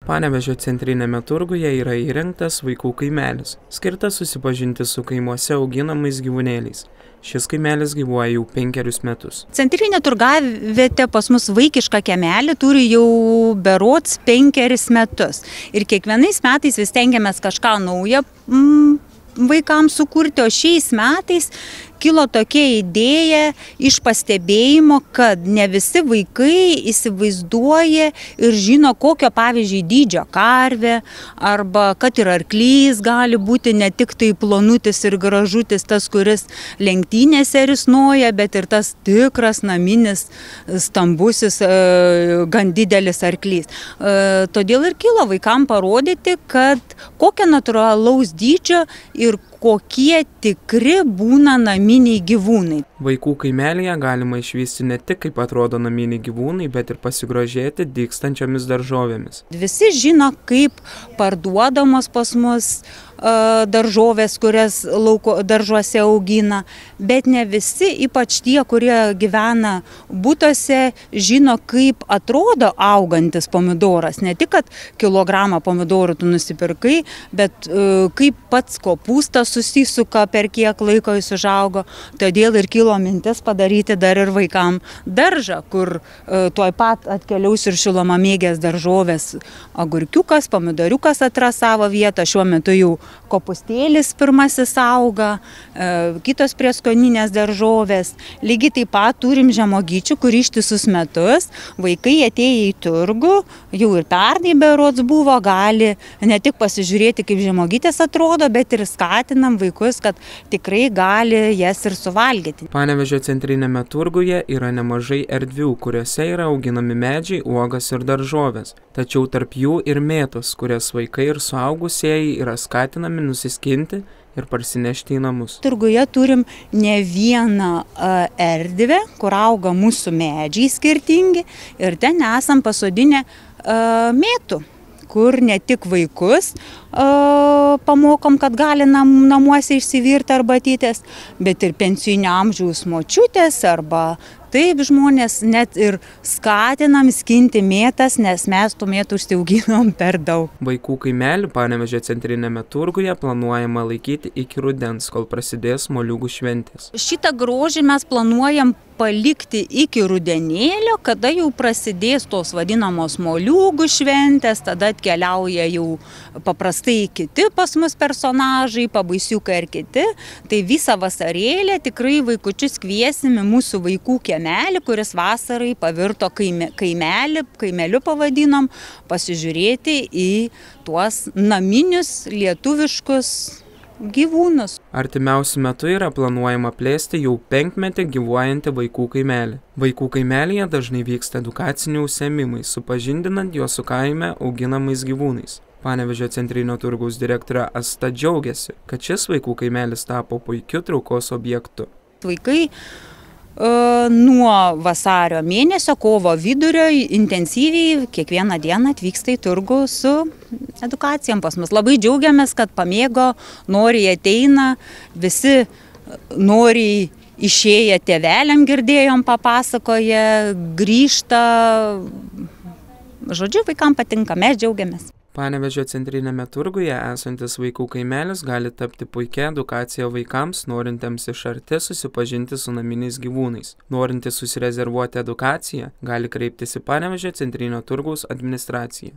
Panevėžio centrinėme turguje yra įrengtas vaikų kaimelis, skirtas susipažinti su kaimuose auginamais gyvūnėliais. Šis kaimelis gyvuoja jau 5 metus. Centrinė turgavietė pas mus vaikišką kiemelį turi jau berods 5 metus. Ir kiekvienais metais vis stengiamės kažką naują vaikams sukurti, o šiais metais kilo tokia idėja iš pastebėjimo, kad ne visi vaikai įsivaizduoja ir žino, kokio pavyzdžiui dydžio karvė, arba kad ir arklys gali būti ne tik tai plonutis ir gražutis, tas, kuris lenktynėse risnoja, bet ir tas tikras naminis, stambusis, gan didelis arklys. Todėl ir kilo vaikam parodyti, kad kokia natūralaus dydžio ir kokie tikri būna naminiai gyvūnai. Vaikų kaimelyje galima išvysti ne tik kaip atrodo naminiai gyvūnai, bet ir pasigrožėti dygstančiomis daržovėmis. Visi žino, kaip parduodamos pas mus daržovės, kurias daržuose augina, bet ne visi, ypač tie, kurie gyvena butuose, žino, kaip atrodo augantis pomidoras. Ne tik, kad kilogramą pomidorų tu nusipirkai, bet kaip pats kopūstas susisuka, per kiek laiko jis užaugo. Todėl ir kilo mintis padaryti dar ir vaikam daržą, kur tuoj pat atkeliaus ir šilumamėgės daržovės. Agurkiukas, pomidoriukas atras savo vietą, šiuo metu jau kopūstėlis pirmasis auga, kitos prieskoninės daržovės. Lygiai taip pat turim žemuogyčių, kur ištisus metus vaikai atėję į turgų, jau ir pernai berods buvo, gali ne tik pasižiūrėti, kaip žemuogytės atrodo, bet ir skatinam vaikus, kad tikrai gali jas ir suvalgyti. Panevėžio centrinėme turguje yra nemažai erdvių, kuriuose yra auginami medžiai, uogas ir daržovės. Tačiau tarp jų ir mėtos, kurias vaikai ir suaugusieji yra skatinami nusiskinti ir parsinešti į namus. Turguje turim ne vieną erdvę, kur auga mūsų medžiai skirtingi, ir ten esam pasodinę mėtų, kur ne tik vaikus pamokom, kad gali namuose išsivirti arbatytės, bet ir pensijinio amžiaus močiutės arba taip žmonės net ir skatinam skinti mėtas, nes mes tų mėtų užsiauginom per daug. Vaikų kaimelį Panevėžio centrinėme turguje planuojama laikyti iki rudens, kol prasidės moliūgų šventės. Šitą grožį mes planuojam palikti iki rudenėlio, kada jau prasidės tos vadinamos moliūgų šventės, tada atkeliauja jau paprastai kiti pas mus personažai, pabaisiukai ir kiti. Tai visą vasarėlę tikrai vaikučius kviesime mūsų vaikų kiemelį, kuris vasarai pavirto kaimeliu pavadinom, pasižiūrėti į tuos naminius lietuviškus gyvūnus. Artimiausiu metu yra planuojama plėsti jau 5-metį gyvuojantį vaikų kaimelį. Vaikų kaimelyje dažnai vyksta edukaciniai užsiėmimai, supažindinant juos su kaime auginamais gyvūnais. Panevėžio centrinio turgaus direktorė Asta džiaugiasi, kad šis vaikų kaimelis tapo puikiu traukos objektu. Vaikai nuo vasario mėnesio, kovo vidurio intensyviai kiekvieną dieną atvyksta į turgų su edukacijom pas mus. Labai džiaugiamės, kad pamėgo, noriai ateina, visi noriai išėję tėveliam girdėjom papasakoja, grįžta. Žodžiu, vaikam patinka, mes džiaugiamės. Panevėžio centrinėme turguje esantis vaikų kaimelis gali tapti puikia edukacija vaikams, norintiems iš arti susipažinti su naminiais gyvūnais. Norintys susirezervuoti edukaciją, gali kreiptis į Panevėžio centrinio turgaus administraciją.